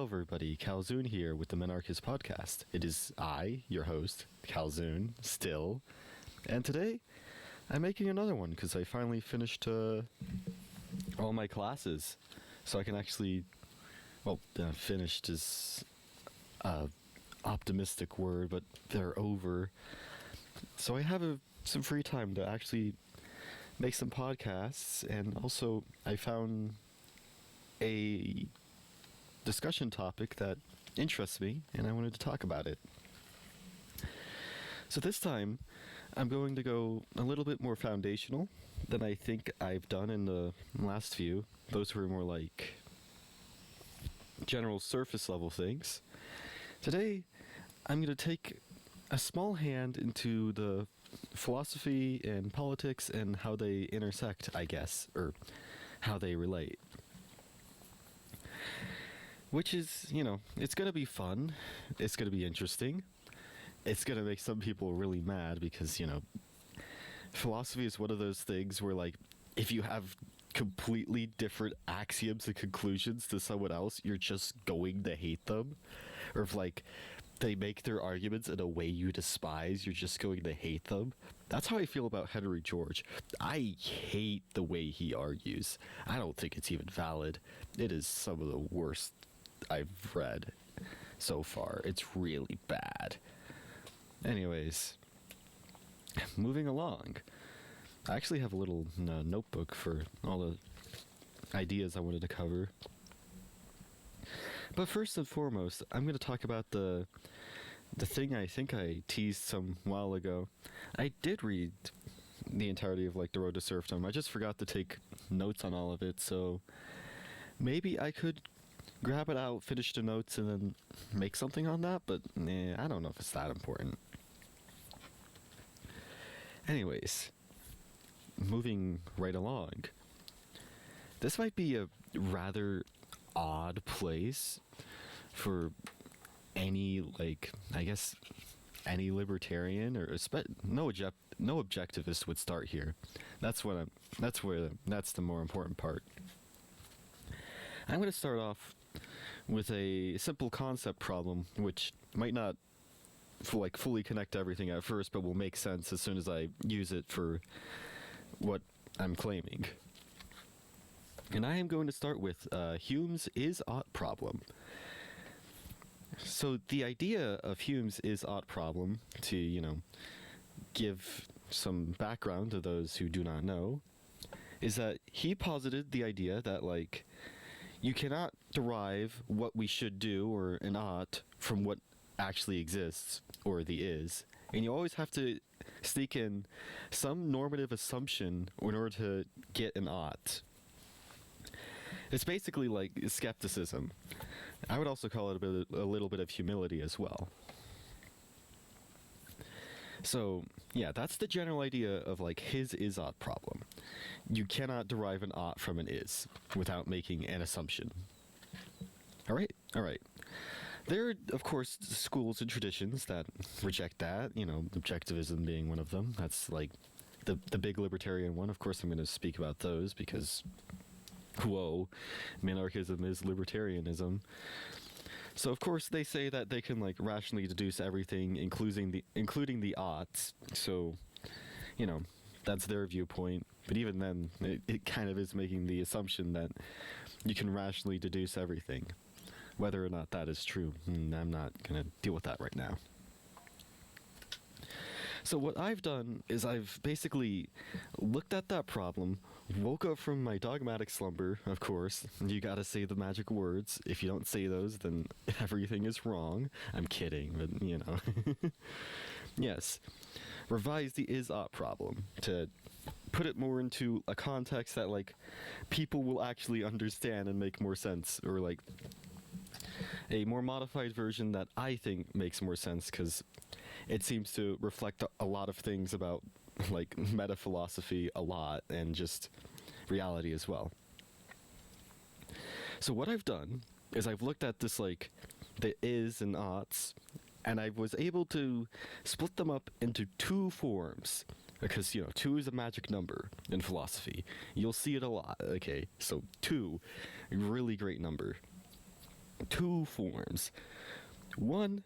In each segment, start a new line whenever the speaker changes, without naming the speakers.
everybody. Kalzune here with the Minarchist podcast. It is I, your host, Kalzune, still. And today, I'm making another one because I finally finished all my classes. So I can actually, finished is a optimistic word, but they're over. So I have some free time to actually make some podcasts, and also I found a discussion topic that interests me, and I wanted to talk about it. So this time, I'm going to go a little bit more foundational than I think I've done in the last few. Those were more like general surface level things. Today, I'm going to take a small hand into the philosophy and politics and how they intersect, I guess, or how they relate. Which is, it's going to be fun. It's going to be interesting. It's going to make some people really mad because, philosophy is one of those things where, like, if you have completely different axioms and conclusions to someone else, you're just going to hate them. Or if, like, they make their arguments in a way you despise, you're just going to hate them. That's how I feel about Henry George. I hate the way he argues. I don't think it's even valid. It is some of the worst I've read so far. It's really bad. Anyways, moving along. I actually have a little notebook for all the ideas I wanted to cover. But first and foremost, I'm going to talk about the thing I think I teased some while ago. I did read the entirety of, like, The Road to Serfdom. I just forgot to take notes on all of it, so maybe I could grab it out, finish the notes, and then make something on that, but I don't know if it's that important. Anyways, moving right along. This might be a rather odd place for any, like, I guess any libertarian or no objectivist would start here. That's the more important part. I'm going to start off with a simple concept problem, which might not fully connect to everything at first, but will make sense as soon as I use it for what I'm claiming. And I am going to start with Hume's is-ought problem. So the idea of Hume's is-ought problem, to, give some background to those who do not know, is that he posited the idea that, like, you cannot derive what we should do or an ought from what actually exists or the is, and you always have to sneak in some normative assumption in order to get an ought. It's basically like skepticism. I would also call it a little bit of humility as well. So, yeah, that's the general idea of, like, his is-ought problem. You cannot derive an ought from an is without making an assumption. All right. There are, of course, schools and traditions that reject that, objectivism being one of them. That's, like, the big libertarian one. Of course, I'm going to speak about those because, whoa, minarchism is libertarianism. So, of course, they say that they can, like, rationally deduce everything, including the oughts. So, that's their viewpoint. But even then, it kind of is making the assumption that you can rationally deduce everything. Whether or not that is true, I'm not going to deal with that right now. So what I've done is I've basically looked at that problem, woke up from my dogmatic slumber, of course. You gotta say the magic words. If you don't say those, then everything is wrong. I'm kidding, but Yes. Revise the is-ought problem to put it more into a context that, like, people will actually understand and make more sense, or, like, a more modified version that I think makes more sense because it seems to reflect a lot of things about, like, meta-philosophy a lot and just reality as well. So what I've done is I've looked at this, like, the is and oughts, and I was able to split them up into two forms. Because, 2 is a magic number in philosophy. You'll see it a lot, okay? So 2, really great number. two forms. One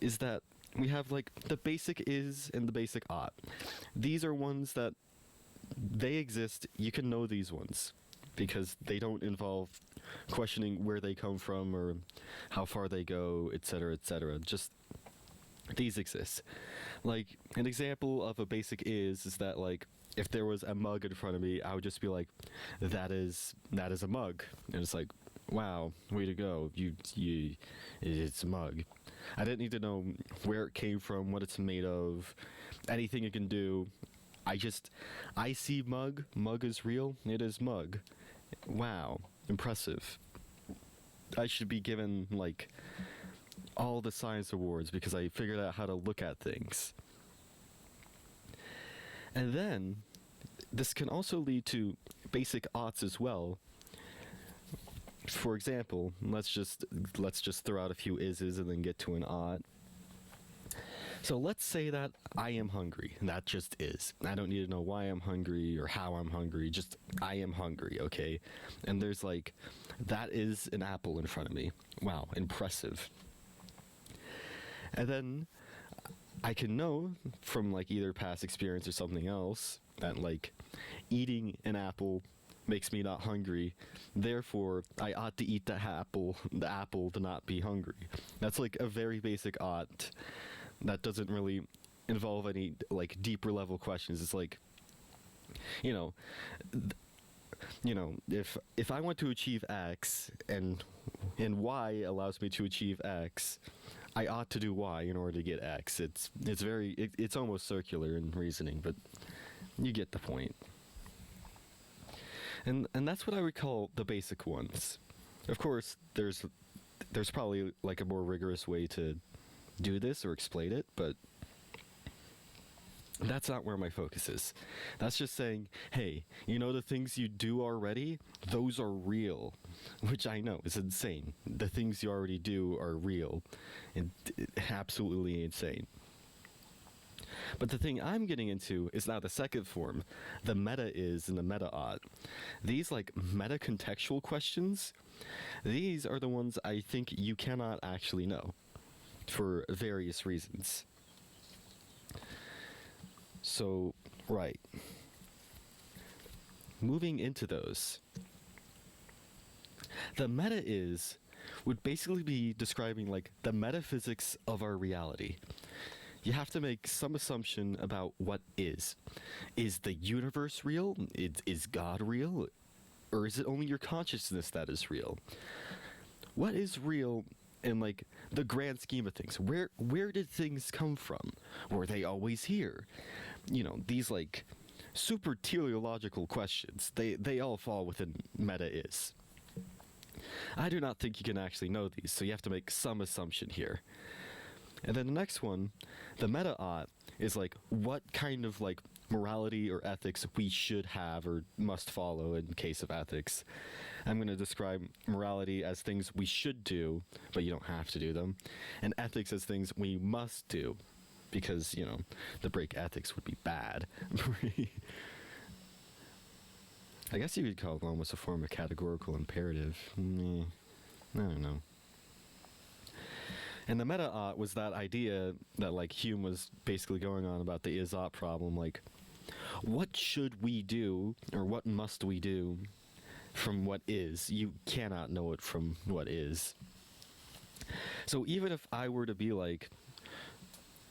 is that we have like the basic is and the basic ought. These are ones that they exist. You can know these ones because they don't involve questioning where they come from or how far they go, etc., etc. Just these exist. Like an example of a basic is that like if there was a mug in front of me, I would just be like, that is a mug, and it's like, wow, way to go, you it's a mug. I didn't need to know where it came from, what it's made of, anything it can do. I see mug is real, it is mug. Wow, impressive. I should be given like all the science awards because I figured out how to look at things. And then this can also lead to basic oughts as well. For example, let's just throw out a few ises and then get to an ought. So let's say that I am hungry. That just is. I don't need to know why I'm hungry or how I'm hungry. Just I am hungry, okay? And there's like, that is an apple in front of me. Wow, impressive. And then I can know from like either past experience or something else that like eating an apple makes me not hungry. Therefore, I ought to eat the apple to not be hungry. That's like a very basic ought that doesn't really involve any like deeper level questions. It's like, you know, if I want to achieve X and Y allows me to achieve X, I ought to do Y in order to get X. It's almost circular in reasoning, but you get the point. And that's what I would call the basic ones. Of course, there's probably like a more rigorous way to do this or explain it, but that's not where my focus is. That's just saying, hey, you know the things you do already? Those are real. Which I know is insane. The things you already do are real. And absolutely insane. But the thing I'm getting into is now the second form, the meta is and the meta ought. These like meta contextual questions, these are the ones I think you cannot actually know for various reasons. So, right. Moving into those. The meta is would basically be describing like the metaphysics of our reality. You have to make some assumption about what is. Is the universe real? Is God real? Or is it only your consciousness that is real? What is real in like the grand scheme of things? Where did things come from? Were they always here? You know, these like super teleological questions, they all fall within meta is. I do not think you can actually know these, so you have to make some assumption here. And then the next one, the meta ought, is like what kind of like morality or ethics we should have or must follow in case of ethics. I'm going to describe morality as things we should do, but you don't have to do them, and ethics as things we must do, because, you know, to break ethics would be bad. I guess you could call it almost a form of categorical imperative. I don't know. And the meta ought was that idea that like Hume was basically going on about the is ought problem, like what should we do or what must we do from what is? You cannot know it from what is. So even if I were to be like,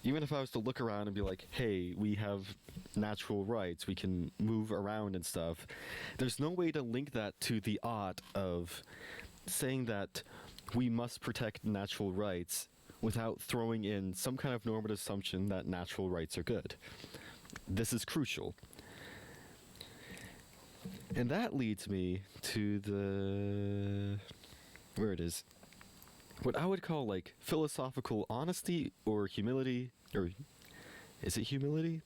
even if I was to look around and be like, hey, we have natural rights, we can move around and stuff, there's no way to link that to the ought of saying that we must protect natural rights without throwing in some kind of normative assumption that natural rights are good. This is crucial. And that leads me to where it is. What I would call like philosophical honesty or humility, or is it humility?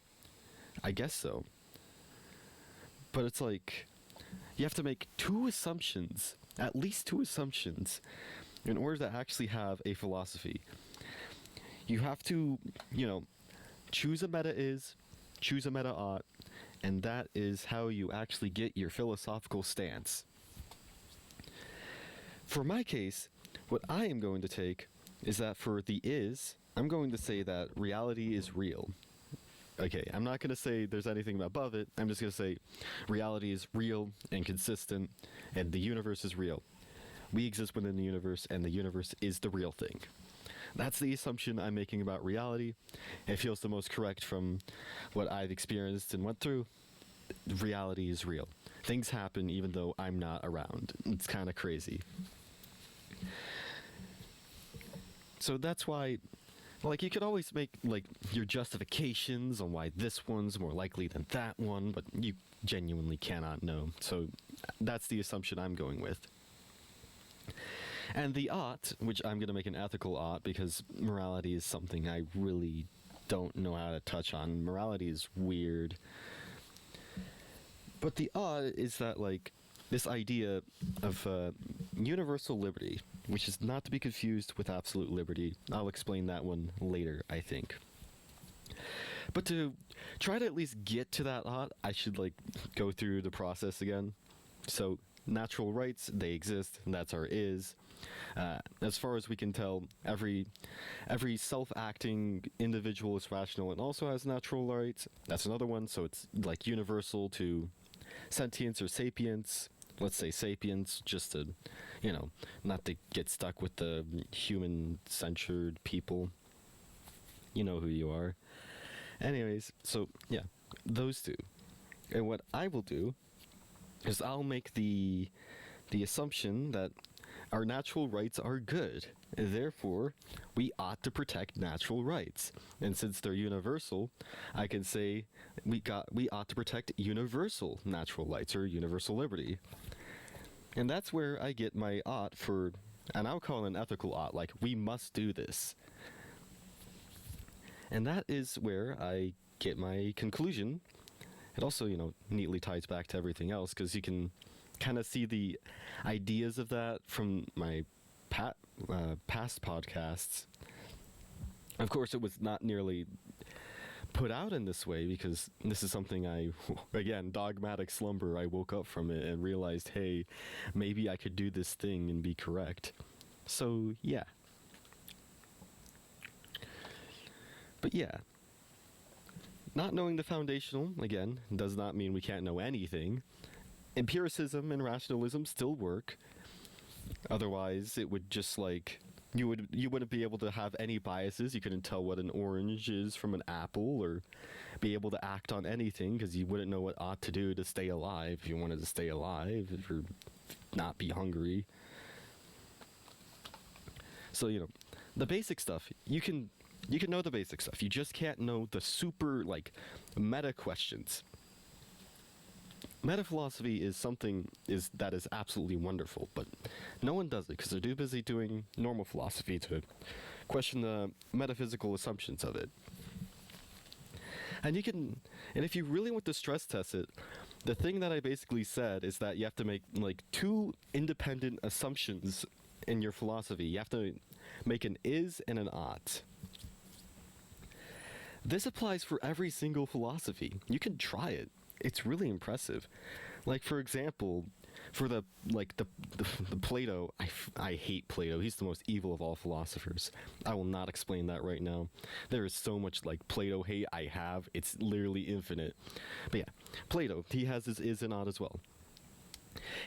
I guess so. But it's like, you have to make two assumptions, at least two assumptions, in order to actually have a philosophy. You have to, you know, choose a meta is, choose a meta ought, and that is how you actually get your philosophical stance. For my case, What I am going to take is that for the is, I'm going to say that reality is real. Okay, I'm not going to say there's anything above it. I'm just going to say reality is real and consistent, and the universe is real. We exist within the universe, and the universe is the real thing. That's the assumption I'm making about reality. It feels the most correct from what I've experienced and went through. Reality is real. Things happen even though I'm not around. It's kind of crazy. So that's why, like, you could always make, like, your justifications on why this one's more likely than that one, but you genuinely cannot know. So that's the assumption I'm going with. And the ought, which I'm going to make an ethical ought because morality is something I really don't know how to touch on. Morality is weird. But the ought is that, like, this idea of universal liberty, which is not to be confused with absolute liberty. I'll explain that one later, I think. But to try to at least get to that ought, I should, like, go through the process again. So, natural rights, they exist, and that's our is. As far as we can tell, every self-acting individual is rational and also has natural rights. That's another one, so it's, like, universal to sentience or sapience. Let's say sapience, just to, you know, not to get stuck with the human-centered people. You know who you are. Anyways, so, yeah, those two. And what I will do is I'll make the assumption that our natural rights are good, and therefore we ought to protect natural rights. And since they're universal, I can say we ought to protect universal natural rights or universal liberty. And that's where I get my ought for, and I'll call it an ethical ought, like, we must do this. And that is where I get my conclusion. It also, you know, neatly ties back to everything else, because you can kind of see the ideas of that from my past podcasts. Of course, it was not nearly put out in this way, because this is something again, dogmatic slumber, I woke up from it and realized, hey, maybe I could do this thing and be correct. So, yeah. But yeah. Not knowing the foundational, again, does not mean we can't know anything. Empiricism and rationalism still work. Otherwise, it would just, like, you wouldn't be able to have any biases. You couldn't tell what an orange is from an apple, or be able to act on anything, because you wouldn't know what ought to do to stay alive if you wanted to stay alive, or not be hungry. So, you know, the basic stuff, you can know the basic stuff. You just can't know the super, like, meta questions. Metaphilosophy is something that is absolutely wonderful, but no one does it because they're too busy doing normal philosophy to question the metaphysical assumptions of it. And if you really want to stress test it, the thing that I basically said is that you have to make, like, two independent assumptions in your philosophy. You have to make an is and an ought. This applies for every single philosophy. You can try it. It's really impressive. Like, for example, for the Plato, I hate Plato. He's the most evil of all philosophers. I will not explain that right now. There is so much, like, Plato hate I have. It's literally infinite. But yeah, Plato, he has his is and ought as well.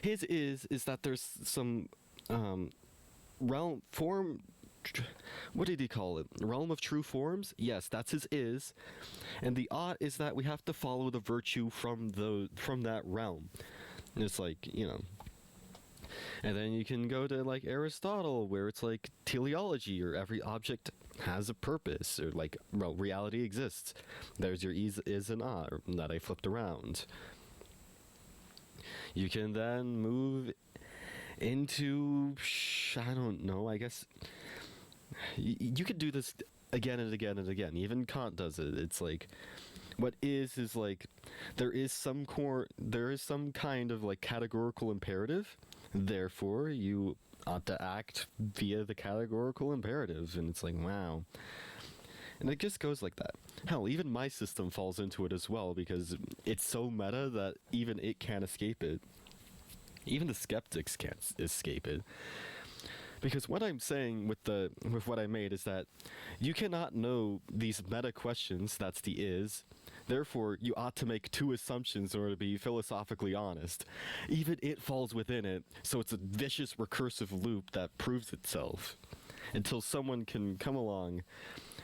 His is that there's some what did he call it? Realm of true forms? Yes, that's his is. And the ought is that we have to follow the virtue from that realm. And it's like, you know. And then you can go to, like, Aristotle, where it's like teleology, or every object has a purpose, or, like, well, reality exists. There's your is and ought that I flipped around. You can then move into, I don't know, I guess you could do this again and again and again. Even Kant does it. It's like, what is like, there is some kind of, like, categorical imperative, therefore you ought to act via the categorical imperative. And it's like, wow. And it just goes like that. Hell, even my system falls into it as well, because it's so meta that even it can't escape it. Even the skeptics can't escape it. Because what I'm saying with what I made is that you cannot know these meta questions, that's the is. Therefore, you ought to make two assumptions in order to be philosophically honest. Even it falls within it, so it's a vicious recursive loop that proves itself until someone can come along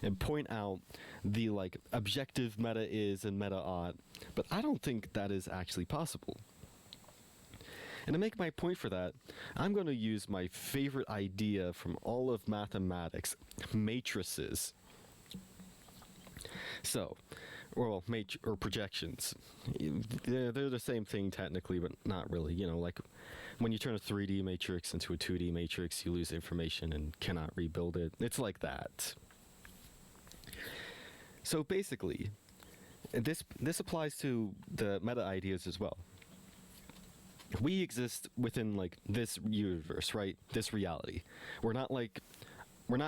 and point out the like objective meta is and meta ought. But I don't think that is actually possible. And to make my point for that, I'm going to use my favorite idea from all of mathematics, matrices. So, or projections. They're the same thing technically, but not really. You know, like when you turn a 3D matrix into a 2D matrix, you lose information and cannot rebuild it. It's like that. So basically, this applies to the meta ideas as well. We exist within like this universe, right? This reality. We're not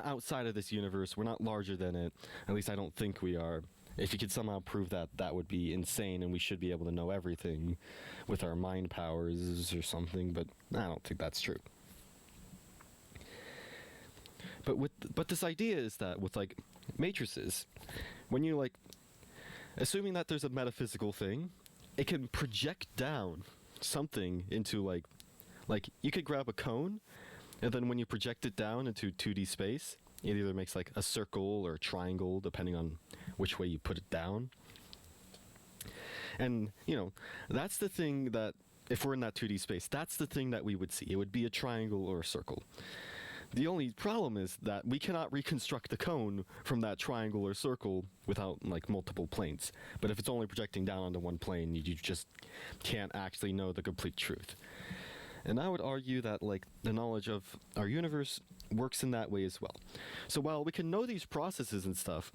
outside of this universe. We're not larger than it. At least I don't think we are. If you could somehow prove that, that would be insane, and we should be able to know everything with our mind powers or something. But I don't think that's true. But this idea is that with like matrices, when you like assuming that there's a metaphysical thing, it can project down something into like you could grab a cone, and then when you project it down into 2D space, it either makes like a circle or a triangle depending on which way you put it down. And you know, that's the thing that if we're in that 2D space, that's the thing that we would see. It would be a triangle or a circle. The only problem is that we cannot reconstruct the cone from that triangle or circle without like multiple planes. But if it's only projecting down onto one plane, you just can't actually know the complete truth. And I would argue that like the knowledge of our universe works in that way as well. So while we can know these processes and stuff,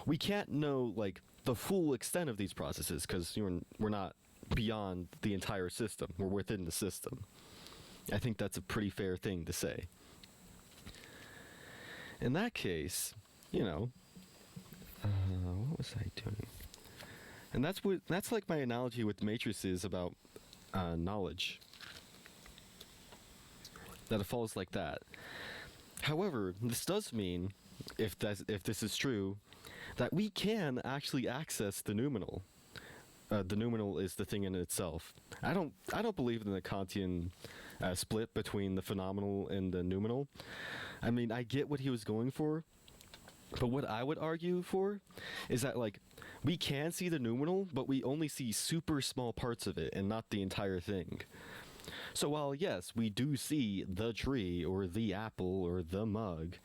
we can't know like the full extent of these processes because we're not beyond the entire system. We're within the system. I think that's a pretty fair thing to say. In that case, you know, what was I doing? And that's like my analogy with matrices about knowledge. That it falls like that. However, this does mean, if this is true, that we can actually access the noumenal. The noumenal is the thing in itself. I don't believe in the Kantian split between the phenomenal and the noumenal. I mean, I get what he was going for, but what I would argue for is that like we can see the noumenal, but we only see super small parts of it and not the entire thing. So while yes, we do see the tree or the apple or the mug,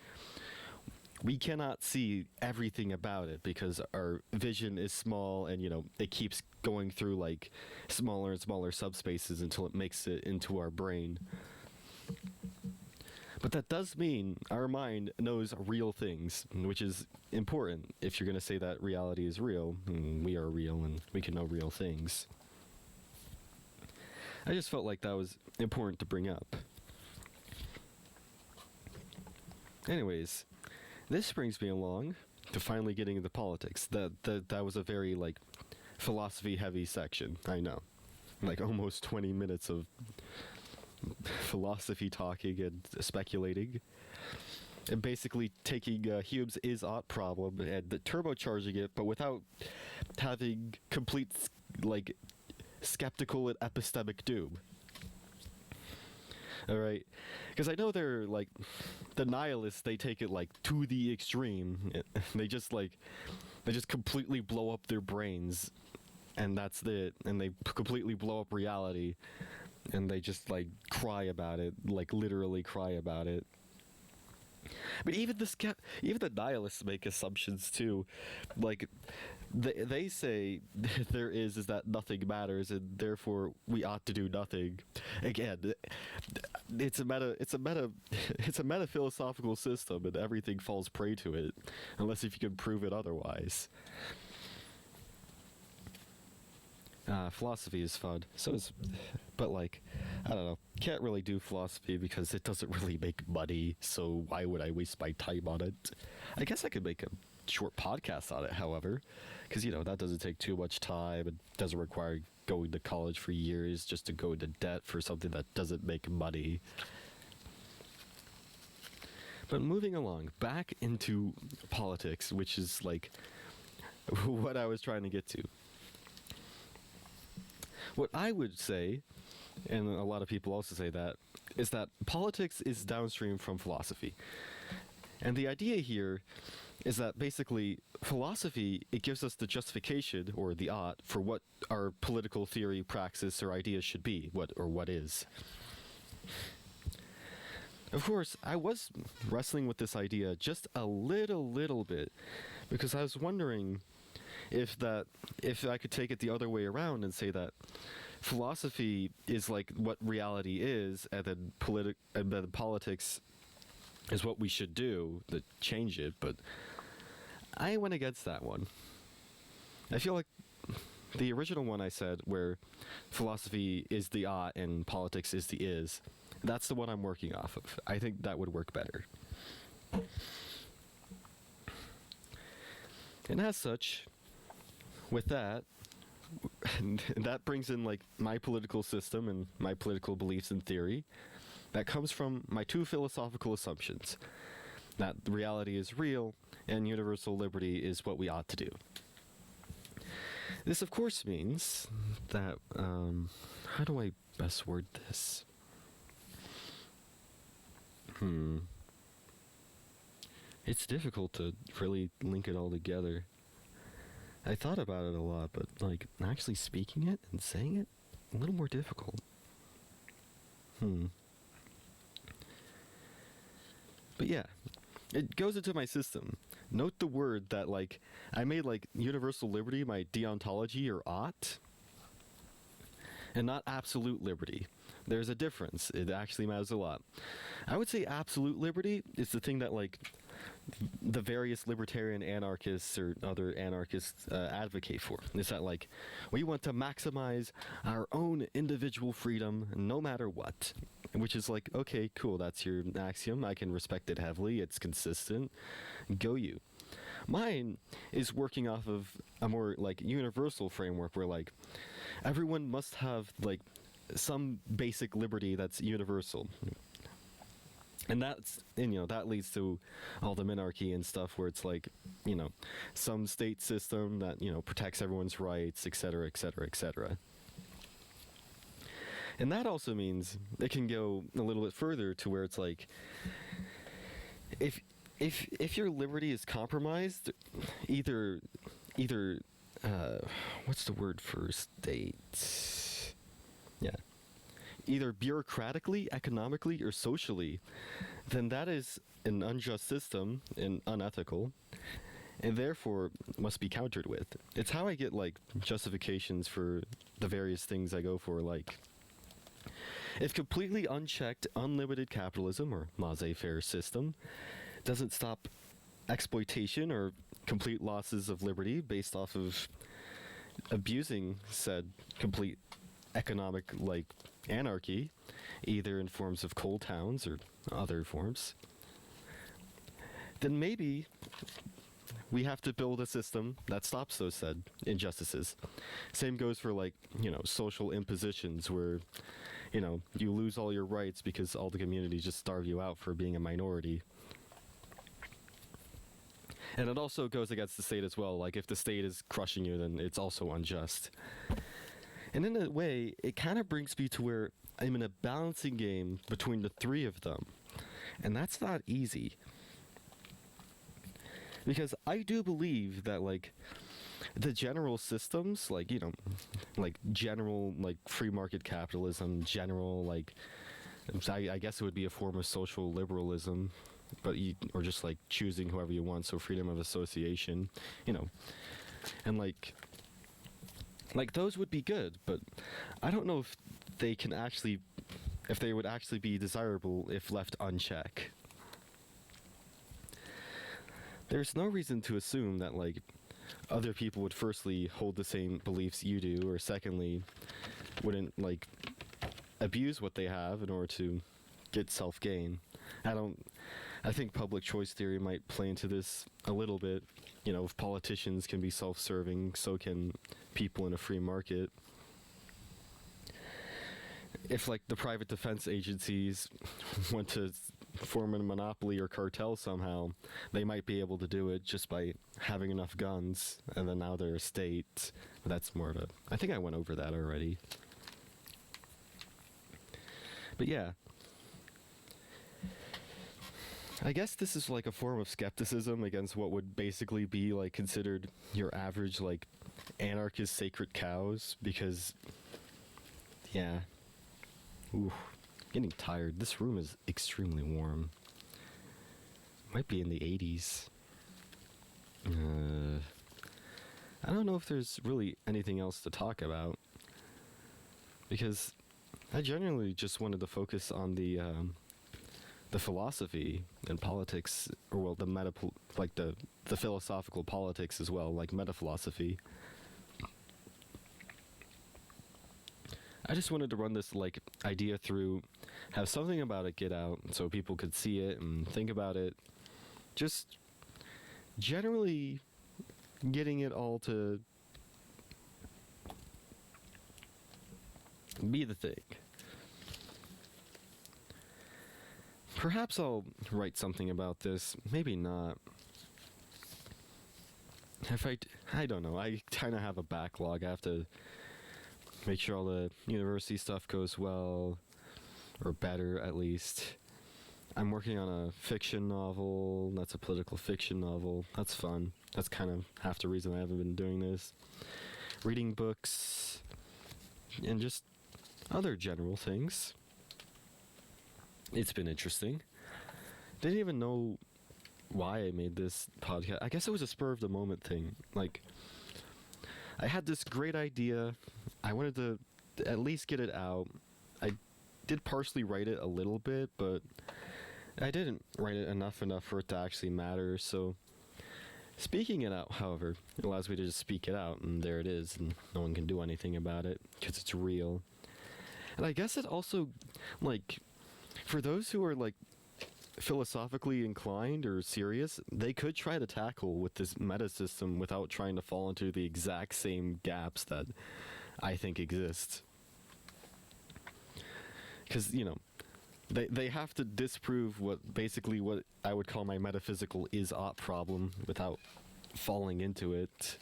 we cannot see everything about it because our vision is small, and you know, it keeps going through like smaller and smaller subspaces until it makes it into our brain. But that does mean our mind knows real things, which is important if you're going to say that reality is real. We are real and we can know real things. I just felt like that was important to bring up. Anyways, this brings me along to finally getting into politics. That was a very like philosophy heavy section, I know. Like almost 20 minutes of philosophy talking and speculating, and basically taking Hume's is-ought problem and turbocharging it, but without having complete like skeptical and epistemic doom. All right, because I know they're like the nihilists. They take it like to the extreme. They just completely blow up their brains, and that's it. And they completely blow up reality. And they just like cry about it, like literally cry about it. But even the nihilists make assumptions too. Like they say there is that nothing matters, and therefore we ought to do nothing. Again, it's a meta philosophical system, and everything falls prey to it, unless if you can prove it otherwise. Philosophy is fun. But like, I don't know. Can't really do philosophy because it doesn't really make money. So why would I waste my time on it? I guess I could make a short podcast on it, however, because you know that doesn't take too much time and doesn't require going to college for years just to go into debt for something that doesn't make money. But moving along, back into politics, which is like what I was trying to get to. What I would say, and a lot of people also say that, is that politics is downstream from philosophy. And the idea here is that basically philosophy, it gives us the justification or the ought for what our political theory, praxis, or ideas should be, what is. Of course, I was wrestling with this idea just a little bit because I was wondering if I could take it the other way around and say that philosophy is like what reality is, and then politics is what we should do to change it. But I went against that one. I feel like the original one I said, where philosophy is the ought and politics is the is, that's the one I'm working off of. I think that would work better. And as such, with that, that brings in like my political system and my political beliefs and theory. That comes from my two philosophical assumptions: that reality is real and universal liberty is what we ought to do. This, of course, means that, how do I best word this? It's difficult to really link it all together. I thought about it a lot, but like actually speaking it and saying it, a little more difficult. But yeah, it goes into my system. Note the word that like I made like universal liberty my deontology or ought, and not absolute liberty. There's a difference. It actually matters a lot. I would say absolute liberty is the thing that like the various libertarian anarchists or other anarchists advocate for. Is that like we want to maximize our own individual freedom no matter what, which is like, okay, cool, that's your axiom. I can respect it heavily. It's consistent. Go you. Mine is working off of a more like universal framework where like everyone must have like some basic liberty that's universal. And that's, and, you know, that leads to all the minarchy and stuff where it's like, you know, some state system that, you know, protects everyone's rights, et cetera, et cetera, et cetera. And that also means it can go a little bit further to where it's like, if your liberty is compromised, either what's the word for state? Yeah. Either bureaucratically, economically, or socially, then that is an unjust system and unethical, and therefore must be countered with. It's how I get like justifications for the various things I go for, like if completely unchecked, unlimited capitalism or laissez-faire system doesn't stop exploitation or complete losses of liberty based off of abusing said complete economic like anarchy, either in forms of coal towns or other forms, then maybe we have to build a system that stops those said injustices. Same goes for like, you know, social impositions where, you know, you lose all your rights because all the community just starve you out for being a minority. And it also goes against the state as well. Like if the state is crushing you, then it's also unjust. And in a way, it kind of brings me to where I'm in a balancing game between the three of them. And that's not easy. Because I do believe that, like, the general systems, like, you know, like, general, like, free market capitalism, general, like, I guess it would be a form of social liberalism, but or just, like, choosing whoever you want, so freedom of association, you know, and, like those would be good, but I don't know if they would actually be desirable if left unchecked. There's no reason to assume that like other people would firstly hold the same beliefs you do, or secondly wouldn't like abuse what they have in order to get self-gain. I think public choice theory might play into this a little bit. You know, if politicians can be self-serving, so can people in a free market. If like the private defense agencies want to form a monopoly or cartel somehow, they might be able to do it just by having enough guns, and then now they're a state. But that's more of a... I think I went over that already. But yeah. I guess this is like a form of skepticism against what would basically be like considered your average like anarchist sacred cows, because yeah. Ooh, getting tired. This room is extremely warm. Might be in the 80s. I don't know if there's really anything else to talk about, because I genuinely just wanted to focus on the philosophy and politics, or well, the philosophical politics as well, like metaphilosophy. I just wanted to run this like idea through, have something about it get out so people could see it and think about it. Just generally getting it all to be the thing. Perhaps I'll write something about this, maybe not. I don't know, I kind of have a backlog. I have to make sure all the university stuff goes well, or better at least. I'm working on a fiction novel, that's a political fiction novel. That's fun. That's kind of half the reason I haven't been doing this. Reading books, and just other general things. It's been interesting. Didn't even know why I made this podcast. I guess it was a spur of the moment thing. Like, I had this great idea. I wanted to at least get it out. I did partially write it a little bit, but I didn't write it enough for it to actually matter. So speaking it out, however, it allows me to just speak it out, and there it is, and no one can do anything about it because it's real. And I guess it also, like, for those who are like philosophically inclined or serious, they could try to tackle with this meta system without trying to fall into the exact same gaps that I think exist. Because, you know, they have to disprove what I would call my metaphysical is-ought problem without falling into it.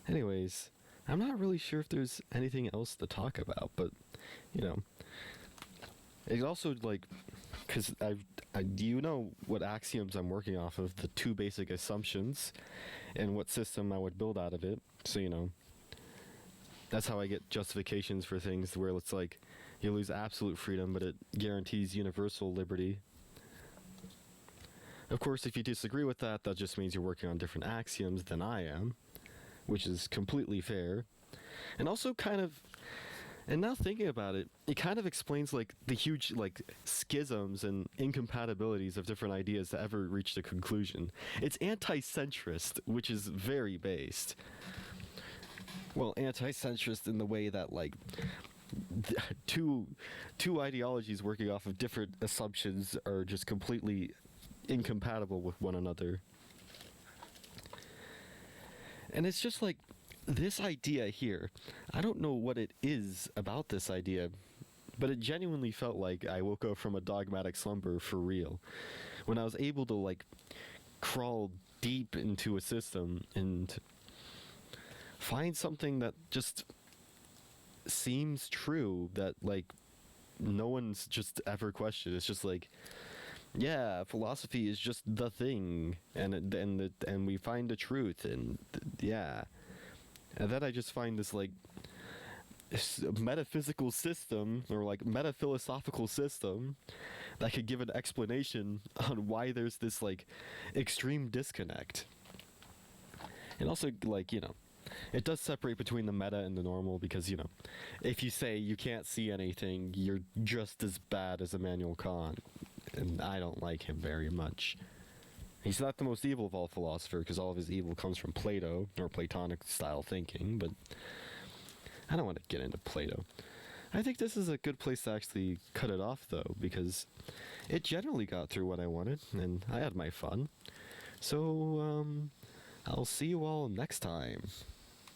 Anyways, I'm not really sure if there's anything else to talk about, but, you know, it also, like, because you know what axioms I'm working off of, the two basic assumptions, and what system I would build out of it. So, you know, that's how I get justifications for things where it's like, you lose absolute freedom, but it guarantees universal liberty. Of course, if you disagree with that, that just means you're working on different axioms than I am, which is completely fair. And also kind of, and now thinking about it, it kind of explains like the huge like schisms and incompatibilities of different ideas that ever reached a conclusion. It's anti-centrist, which is very based. Well, anti-centrist in the way that like two ideologies working off of different assumptions are just completely incompatible with one another. And it's just like, this idea here, I don't know what it is about this idea, but it genuinely felt like I woke up from a dogmatic slumber for real. When I was able to, like, crawl deep into a system and find something that just seems true, that, like, no one's just ever questioned. It's just like, yeah, philosophy is just the thing, and we find the truth, and yeah. And then I just find this, like, metaphysical system, or, like, metaphilosophical system that could give an explanation on why there's this, like, extreme disconnect. And also, like, you know, it does separate between the meta and the normal, because, you know, if you say you can't see anything, you're just as bad as Immanuel Kant, and I don't like him very much. He's not the most evil of all philosophers, because all of his evil comes from Plato, or Platonic-style thinking, but I don't want to get into Plato. I think this is a good place to actually cut it off, though, because it generally got through what I wanted, and I had my fun. So, I'll see you all next time.